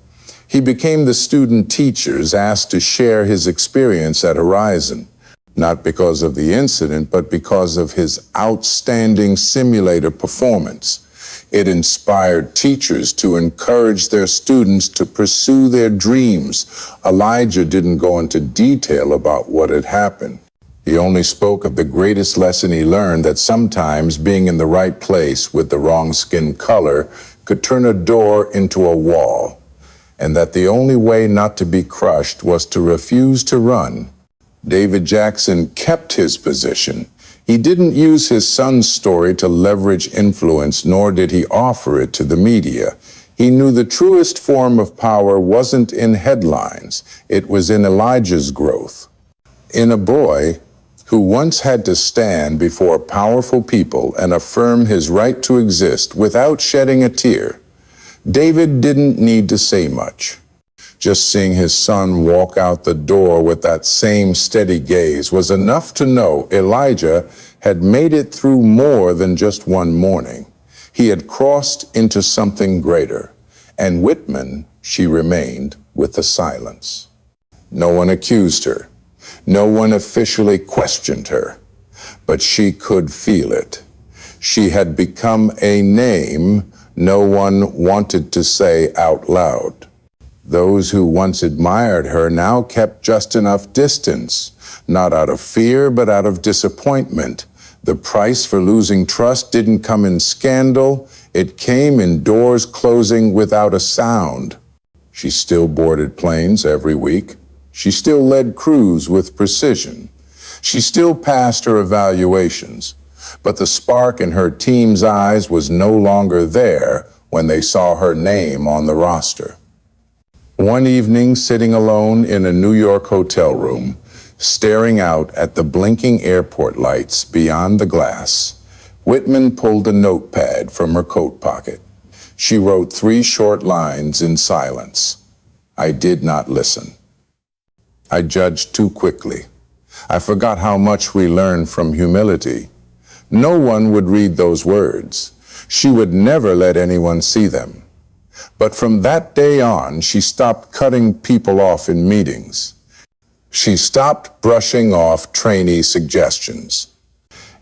He became the student teachers asked to share his experience at Horizon, not because of the incident, but because of his outstanding simulator performance. It inspired teachers to encourage their students to pursue their dreams. Elijah didn't go into detail about what had happened. He only spoke of the greatest lesson he learned, that sometimes being in the right place with the wrong skin color could turn a door into a wall, and that the only way not to be crushed was to refuse to run. David Jackson kept his position. He didn't use his son's story to leverage influence, nor did he offer it to the media. He knew the truest form of power wasn't in headlines. It was in Elijah's growth. In a boy who once had to stand before powerful people and affirm his right to exist without shedding a tear, David didn't need to say much. Just seeing his son walk out the door with that same steady gaze was enough to know Elijah had made it through more than just one morning. He had crossed into something greater. And Whitman, she remained with the silence. No one accused her. No one officially questioned her. But she could feel it. She had become a name no one wanted to say out loud. Those who once admired her now kept just enough distance, not out of fear, but out of disappointment. The price for losing trust didn't come in scandal. It came in doors closing without a sound. She still boarded planes every week. She still led crews with precision. She still passed her evaluations. But the spark in her team's eyes was no longer there when they saw her name on the roster. One evening, sitting alone in a New York hotel room, staring out at the blinking airport lights beyond the glass, Whitman pulled a notepad from her coat pocket. She wrote 3 short lines in silence. I did not listen. I judged too quickly. I forgot how much we learn from humility. No one would read those words. She would never let anyone see them. But from that day on, she stopped cutting people off in meetings. She stopped brushing off trainee suggestions.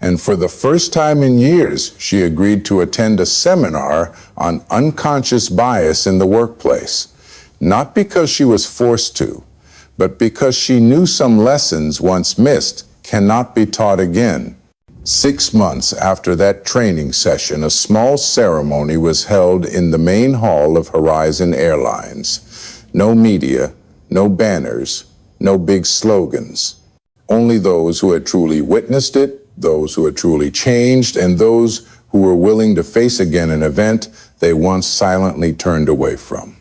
And for the first time in years, she agreed to attend a seminar on unconscious bias in the workplace. Not because she was forced to, but because she knew some lessons once missed cannot be taught again. 6 months after that training session, a small ceremony was held in the main hall of Horizon Airlines. No media, no banners, no big slogans. Only those who had truly witnessed it, those who had truly changed, and those who were willing to face again an event they once silently turned away from.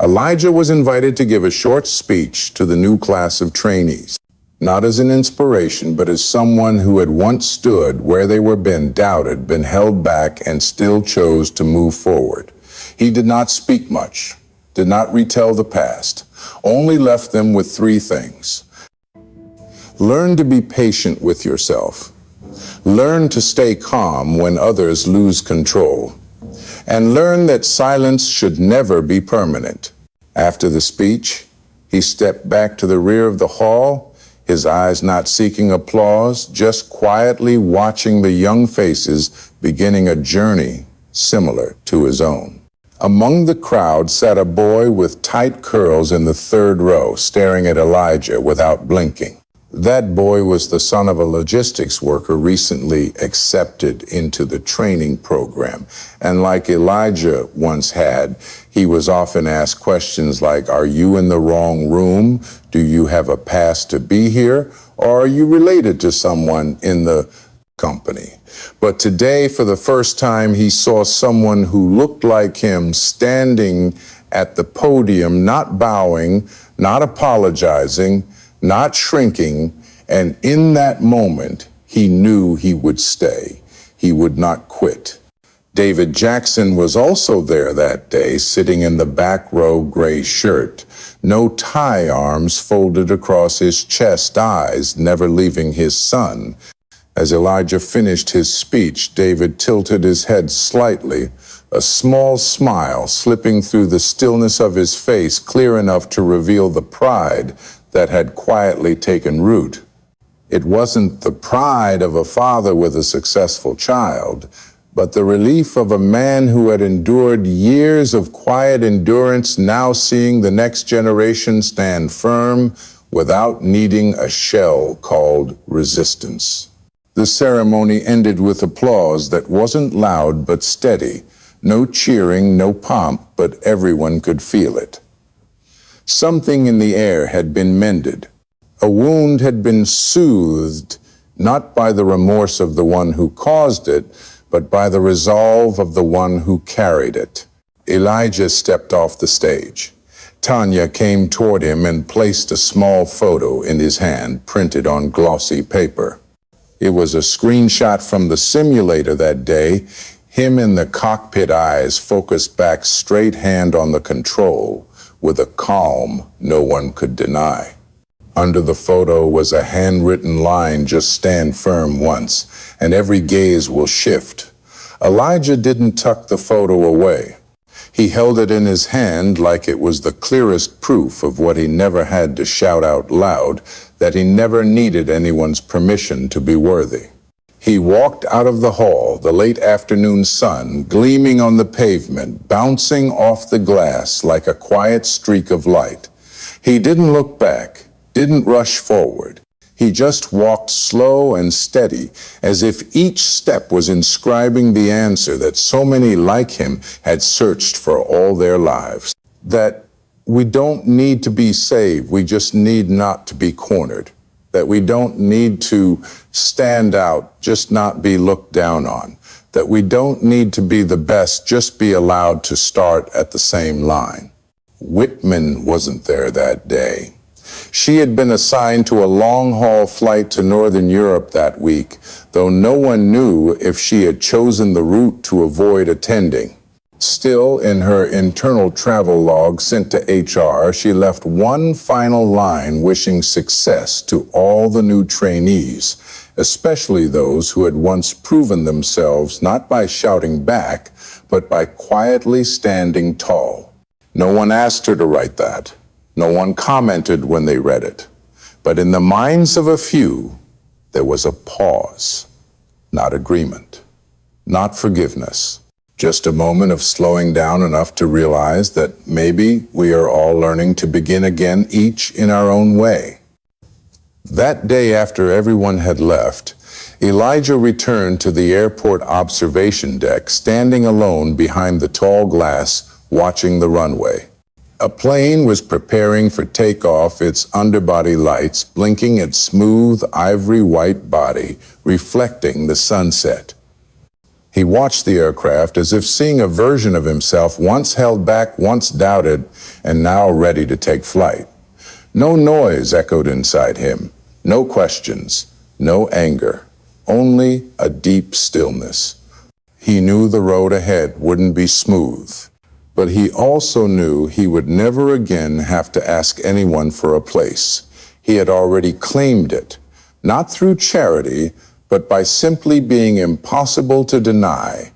Elijah was invited to give a short speech to the new class of trainees. Not as an inspiration, but as someone who had once stood where they were been doubted, been held back, and still chose to move forward. He did not speak much, did not retell the past, only left them with 3 things. Learn to be patient with yourself. Learn to stay calm when others lose control. and learned that silence should never be permanent. After the speech, he stepped back to the rear of the hall, his eyes not seeking applause, just quietly watching the young faces beginning a journey similar to his own. Among the crowd sat a boy with tight curls in the third row, staring at Elijah without blinking. That boy was the son of a logistics worker recently accepted into the training program. And like Elijah once had, he was often asked questions like, "Are you in the wrong room? Do you have a pass to be here? Or are you related to someone in the company?" But today, for the first time, he saw someone who looked like him standing at the podium, not bowing, not apologizing, not shrinking, and in that moment, he knew he would stay. He would not quit. David Jackson was also there that day, sitting in the back row, gray shirt, no tie arms folded across his chest, eyes never leaving his son. As Elijah finished his speech, David tilted his head slightly, a small smile slipping through the stillness of his face, clear enough to reveal the pride that had quietly taken root. It wasn't the pride of a father with a successful child, but the relief of a man who had endured years of quiet endurance, now seeing the next generation stand firm without needing a shell called resistance. The ceremony ended with applause that wasn't loud but steady. No cheering, no pomp, but everyone could feel it. Something in the air had been mended. A wound had been soothed, not by the remorse of the one who caused it, but by the resolve of the one who carried it. Elijah stepped off the stage. Tanya came toward him and placed a small photo in his hand, printed on glossy paper. It was a screenshot from the simulator that day, him in the cockpit, eyes focused back, straight hand on the control, with a calm no one could deny. Under the photo was a handwritten line, "Just stand firm once, and every gaze will shift." Elijah didn't tuck the photo away. He held it in his hand like it was the clearest proof of what he never had to shout out loud, that he never needed anyone's permission to be worthy. He walked out of the hall, the late afternoon sun gleaming on the pavement, bouncing off the glass like a quiet streak of light. He didn't look back, didn't rush forward. He just walked slow and steady, as if each step was inscribing the answer that so many like him had searched for all their lives. That we don't need to be saved, we just need not to be cornered. That we don't need to stand out, just not be looked down on. That we don't need to be the best, just be allowed to start at the same line. Whitman wasn't there that day. She had been assigned to a long-haul flight to Northern Europe that week, though no one knew if she had chosen the route to avoid attending. Still, in her internal travel log sent to HR, she left one final line wishing success to all the new trainees, especially those who had once proven themselves not by shouting back, but by quietly standing tall. No one asked her to write that. No one commented when they read it. But in the minds of a few, there was a pause, not agreement, not forgiveness. Just a moment of slowing down enough to realize that maybe we are all learning to begin again, each in our own way. That day, after everyone had left, Elijah returned to the airport observation deck, standing alone behind the tall glass, watching the runway. A plane was preparing for takeoff, its underbody lights blinking its smooth, ivory-white body, reflecting the sunset. He watched the aircraft as if seeing a version of himself once held back, once doubted, and now ready to take flight. No noise echoed inside him, no questions, no anger, only a deep stillness. He knew the road ahead wouldn't be smooth, but he also knew he would never again have to ask anyone for a place. He had already claimed it, not through charity, but by simply being impossible to deny.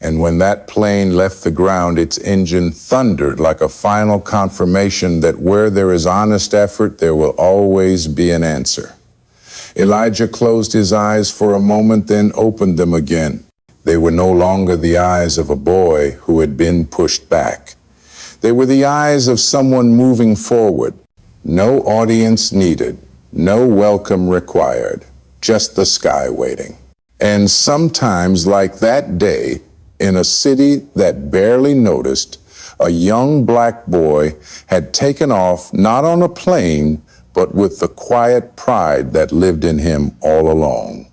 And when that plane left the ground, its engine thundered like a final confirmation that where there is honest effort, there will always be an answer. Elijah closed his eyes for a moment, then opened them again. They were no longer the eyes of a boy who had been pushed back. They were the eyes of someone moving forward. No audience needed, no welcome required, just the sky waiting. And sometimes, like that day, in a city that barely noticed, a young black boy had taken off not on a plane, but with the quiet pride that lived in him all along.